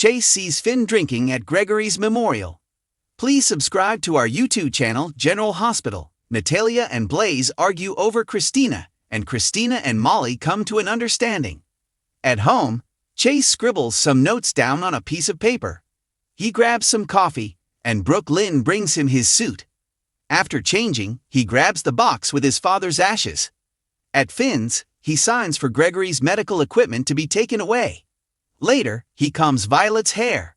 Chase sees Finn drinking at Gregory's memorial. Please subscribe to our YouTube channel, General Hospital. Natalia and Blaze argue over Christina, and Christina and Molly come to an understanding. At home, Chase scribbles some notes down on a piece of paper. He grabs some coffee, and Brooklyn brings him his suit. After changing, he grabs the box with his father's ashes. At Finn's, he signs for Gregory's medical equipment to be taken away. Later, he combs Violet's hair.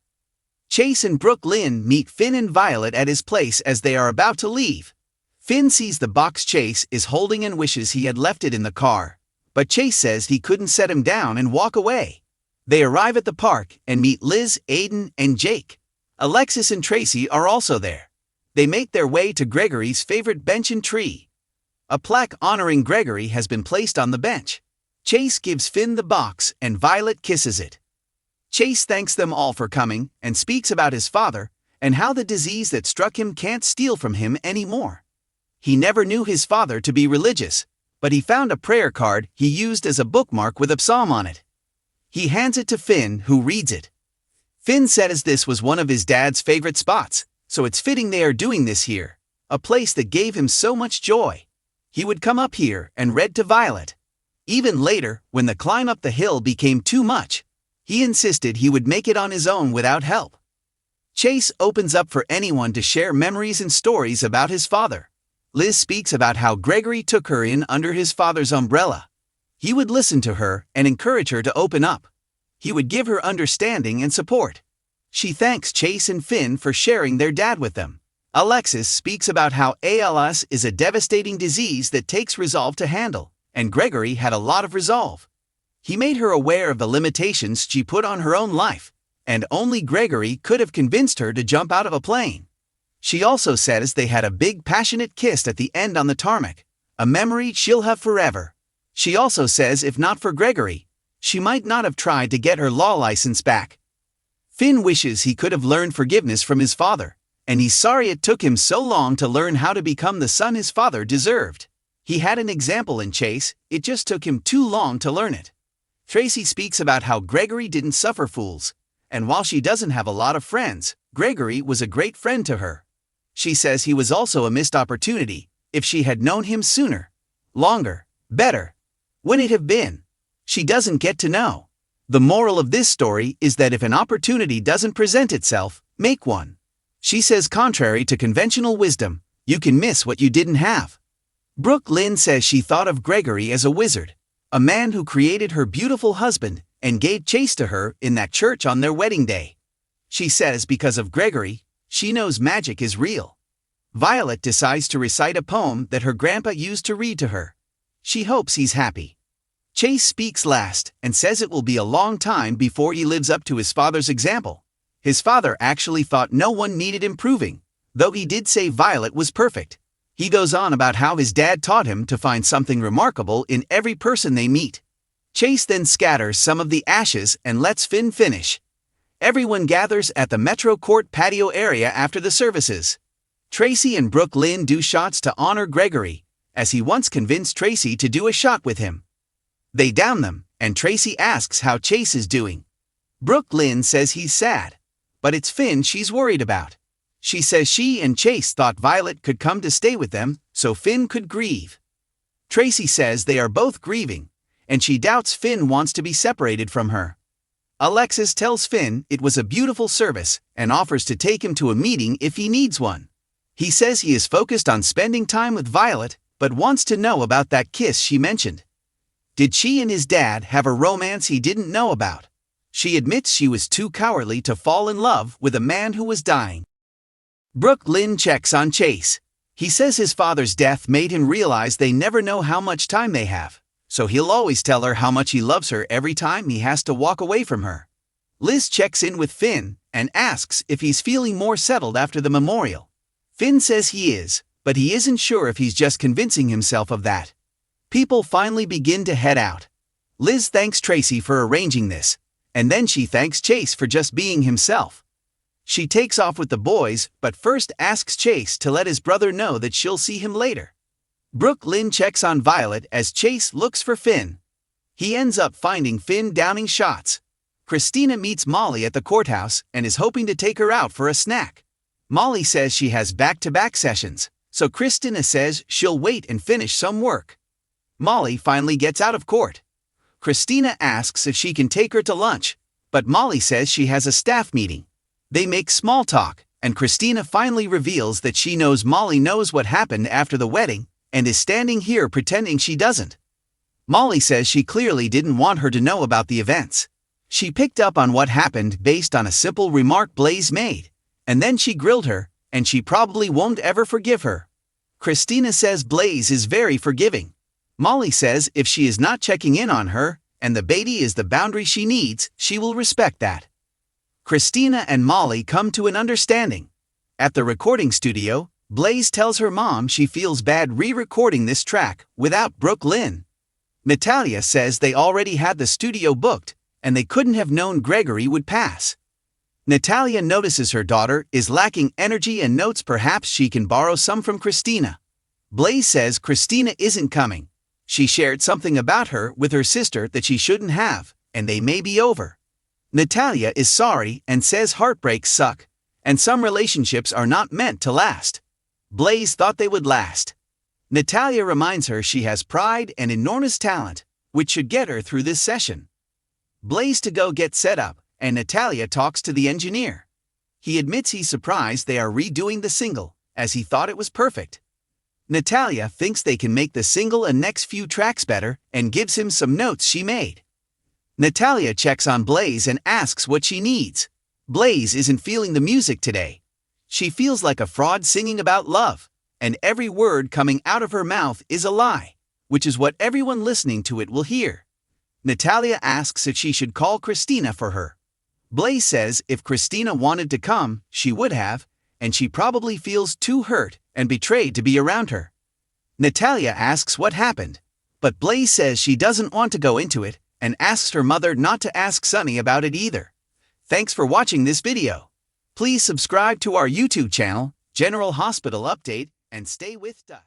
Chase and Brooklyn meet Finn and Violet at his place as they are about to leave. Finn sees the box Chase is holding and wishes he had left it in the car, but Chase says he couldn't set him down and walk away. They arrive at the park and meet Liz, Aiden, and Jake. Alexis and Tracy are also there. They make their way to Gregory's favorite bench and tree. A plaque honoring Gregory has been placed on the bench. Chase gives Finn the box and Violet kisses it. Chase thanks them all for coming and speaks about his father and how the disease that struck him can't steal from him anymore. He never knew his father to be religious, but he found a prayer card he used as a bookmark with a psalm on it. He hands it to Finn, who reads it. Finn says this was one of his dad's favorite spots, so it's fitting they are doing this here, a place that gave him so much joy. He would come up here and read to Violet. Even later, when the climb up the hill became too much, he insisted he would make it on his own without help. Chase opens up for anyone to share memories and stories about his father. Liz speaks about how Gregory took her in under his father's umbrella. He would listen to her and encourage her to open up. He would give her understanding and support. She thanks Chase and Finn for sharing their dad with them. Alexis speaks about how ALS is a devastating disease that takes resolve to handle, and Gregory had a lot of resolve. He made her aware of the limitations she put on her own life, and only Gregory could have convinced her to jump out of a plane. She also says they had a big passionate kiss at the end on the tarmac, a memory she'll have forever. She also says if not for Gregory, she might not have tried to get her law license back. Finn wishes he could have learned forgiveness from his father, and he's sorry it took him so long to learn how to become the son his father deserved. He had an example in Chase, it just took him too long to learn it. Tracy speaks about how Gregory didn't suffer fools, and while she doesn't have a lot of friends, Gregory was a great friend to her. She says he was also a missed opportunity. If she had known him sooner, longer, better, would it have been? She doesn't get to know. The moral of this story is that if an opportunity doesn't present itself, make one. She says contrary to conventional wisdom, you can miss what you didn't have. Brooklyn says she thought of Gregory as a wizard, a man who created her beautiful husband and gave Chase to her in that church on their wedding day. She says because of Gregory, she knows magic is real. Violet decides to recite a poem that her grandpa used to read to her. She hopes he's happy. Chase speaks last and says it will be a long time before he lives up to his father's example. His father actually thought no one needed improving, though he did say Violet was perfect. He goes on about how his dad taught him to find something remarkable in every person they meet. Chase then scatters some of the ashes and lets Finn finish. Everyone gathers at the Metro Court patio area after the services. Tracy and Brooklyn do shots to honor Gregory, as he once convinced Tracy to do a shot with him. They down them, and Tracy asks how Chase is doing. Brooklyn says he's sad, but it's Finn she's worried about. She says she and Chase thought Violet could come to stay with them so Finn could grieve. Tracy says they are both grieving, and she doubts Finn wants to be separated from her. Alexis tells Finn it was a beautiful service and offers to take him to a meeting if he needs one. He says he is focused on spending time with Violet, but wants to know about that kiss she mentioned. Did she and his dad have a romance he didn't know about? She admits she was too cowardly to fall in love with a man who was dying. Brooklyn checks on Chase. He says his father's death made him realize they never know how much time they have, so he'll always tell her how much he loves her every time he has to walk away from her. Liz checks in with Finn and asks if he's feeling more settled after the memorial. Finn says he is, but he isn't sure if he's just convincing himself of that. People finally begin to head out. Liz thanks Tracy for arranging this, and then she thanks Chase for just being himself. She takes off with the boys, but first asks Chase to let his brother know that she'll see him later. Brooklyn checks on Violet as Chase looks for Finn. He ends up finding Finn downing shots. Christina meets Molly at the courthouse and is hoping to take her out for a snack. Molly says she has back-to-back sessions, so Christina says she'll wait and finish some work. Molly finally gets out of court. Christina asks if she can take her to lunch, but Molly says she has a staff meeting. They make small talk, and Christina finally reveals that she knows Molly knows what happened after the wedding and is standing here pretending she doesn't. Molly says she clearly didn't want her to know about the events. She picked up on what happened based on a simple remark Blaze made, and then she grilled her, and she probably won't ever forgive her. Christina says Blaze is very forgiving. Molly says if she is not checking in on her, and the baby is the boundary she needs, she will respect that. Christina and Molly come to an understanding. At the recording studio, Blaze tells her mom she feels bad re-recording this track without Brooklyn. Natalia says they already had the studio booked, and they couldn't have known Gregory would pass. Natalia notices her daughter is lacking energy and notes perhaps she can borrow some from Christina. Blaze says Christina isn't coming. She shared something about her with her sister that she shouldn't have, and they may be over. Natalia is sorry and says heartbreaks suck, and some relationships are not meant to last. Blaze thought they would last. Natalia reminds her she has pride and enormous talent, which should get her through this session. Blaze to go get set up, and Natalia talks to the engineer. He admits he's surprised they are redoing the single, as he thought it was perfect. Natalia thinks they can make the single and next few tracks better and gives him some notes she made. Natalia checks on Blaze and asks what she needs. Blaze isn't feeling the music today. She feels like a fraud singing about love, and every word coming out of her mouth is a lie, which is what everyone listening to it will hear. Natalia asks if she should call Christina for her. Blaze says if Christina wanted to come, she would have, and she probably feels too hurt and betrayed to be around her. Natalia asks what happened, but Blaze says she doesn't want to go into it and asks her mother not to ask Sunny about it either. Thanks for watching this video. Please subscribe to our YouTube channel, General Hospital Update, and stay with us.